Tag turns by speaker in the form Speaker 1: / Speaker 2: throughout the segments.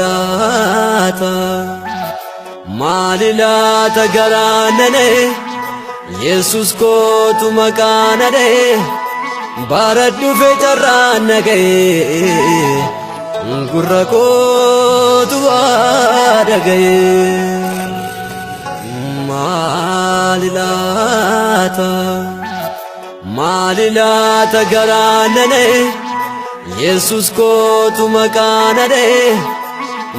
Speaker 1: Maalilata Maalilata garanane Yesus kotu makanane Baradu fejarranage Gurra kotu adagaye Maalilata garanane Yesus kotu makanane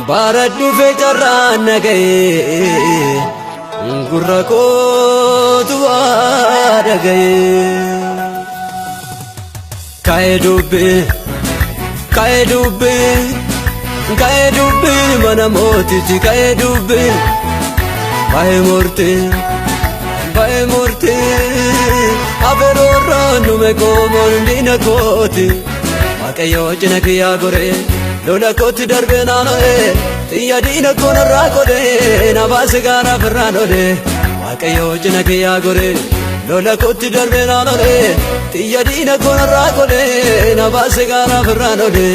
Speaker 1: Baradu fejarranage Gurra kotu adagaye Kae dubbe mana motiti kae dubbe Bae morte Averorra nume komon dina koti Waaqayyo cina kiya gore lola koti darbe naanoe Tiya dina kona rakode na base gara ferranode Waaqayyo cina kiya gore lola koti darbe naanoe Tiya dina kona rakode na base gara ferranode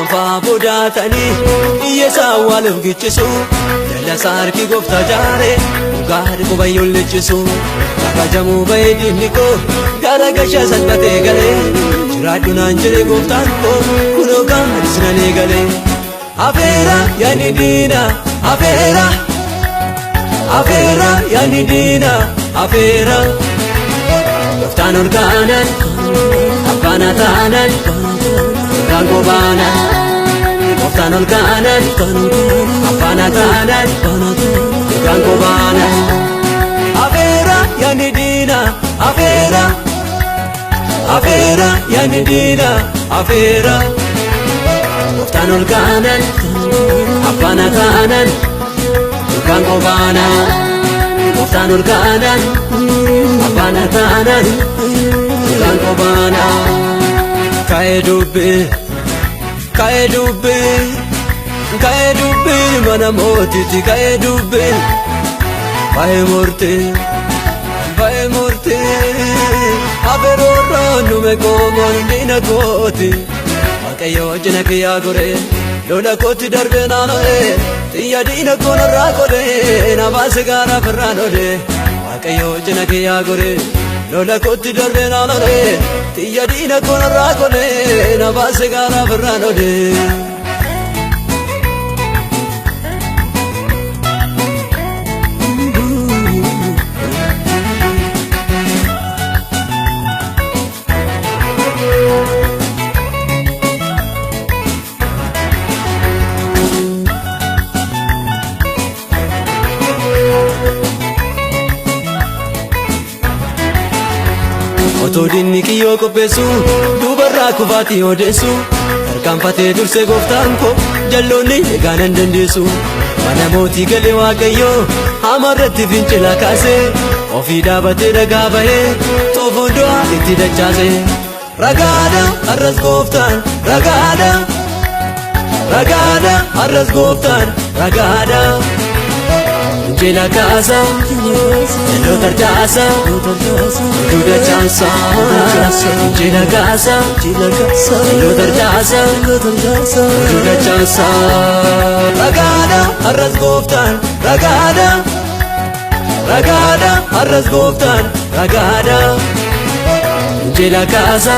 Speaker 1: Fabudatani iyesa walif gichisu Jala sarki gofta jare Ugari ko bayon lechisu Kakajamu baydi niko Gara gasha salmate gale Chiradu nanjere goftan ko Kuno gari sinane gale Afera yani dina Afera yani dina Afera Goftan organan Abana tanan Rango banan Goftan organan Abana tanan Rango banan Afera yani dina Afera yani dina Afera Goftan organan Abana tanan Rango banan Goftan organan Abana tanan Rango banan Kae dubbe mana motiti kae dubbe Bae morte Averorra nume komon dina koti Waaqayyo cina kiya gore lola koti darbe naanoe Tiya dina kona rakode na base gara ferranode Waaqayyo cina kiya gore lola koti darbe naanoe Tiya dina kona rakode na base gara ferranode Oto dinni kiyoo qopheessu dubarraa kufaatii odeessu tarkaanfatee durse gooftaan ko jalloonni eegaanan dandeessu mana mootii galee waaqayyoo hamarratti fincila kaase ofii dhaabatee dhagaa bahee xoofoon du'aa itti dachaase ragaadha har'as gooftaan ragaadha har'as gooftaan ragaadha Jela casa, lo tarjasa, duda chansa. Jela casa, lo tarjasa, duda chansa. Ragada, arras goftan, ragada, arras goftan, ragada. Jela casa,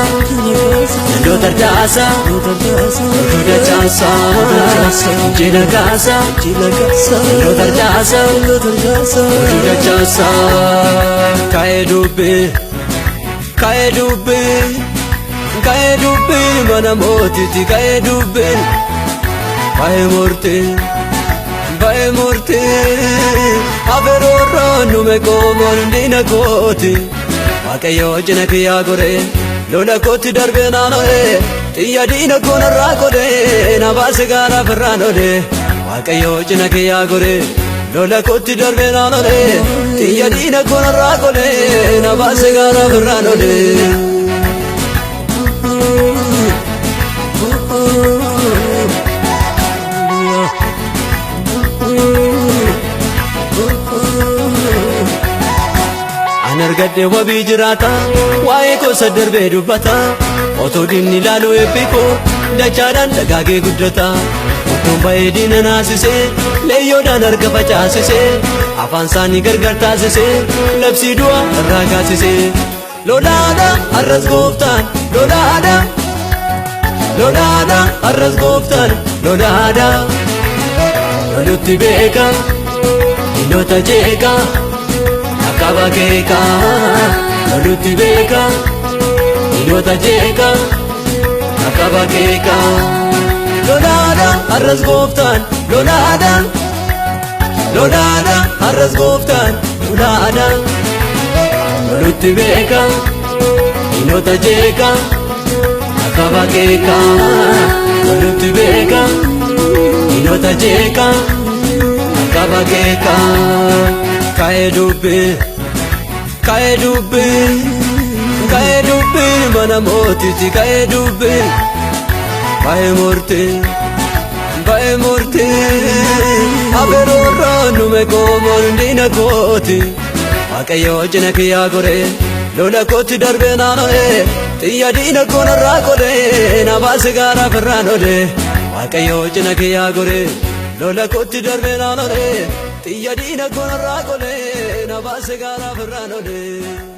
Speaker 1: lo tarjasa, duda chansa. Jela casa, lo tarjasa, duda chansa. Kae dubbe mana motiti kae dubbe Bae morte Averorra nume komon dina koti Waaqayyo cina kiya gore lola koti darbe naanoe Tiya dina kona rakode na base gara ferranode Waaqayyo cina kiya gore lola koti darbe naanoe Tiya dina kona rakode na base gara ferranode argadhe wabii jiraata waa'ee gosa darbee dubbata otoo diinni ilaaluu eebbikoo dachaadhaan dagaagee guddata otoo ba'ee diina naasisee leeyyoodhaan harka facaasisee afaan isaanii gargar taasisee labsii du'a irraa kaasisee lolaadha arras gooftaan lolaadha lolaadha arras gooftaan lolaadha lolutti beeka diinota jeeqa akkaba keeka lolutti beeka diinota jeeqa akkaba keeka lolaadha arras gooftaan lolaadha lolaadha arras gooftaan lolaadha lolutti beeka diinota jeeqa akkaba keeka lolutti beeka diinota jeeqa akkaba keeka ka'ee dubbi mana mootitti ka'ee dubbi ba'ee murtii abeeroorraa nume koomoon diina kooti Waaqayyo cina kiyyaa goree lola kootti darbee naanno'ee xiyya diina koonarraa godhee na baase gaaraaf irraan olee Waaqayyo cina kiyyaa goree lola kootti darbee naanno'ee xiyya diina koonarraa godhee na baase gaaraaf irraan olee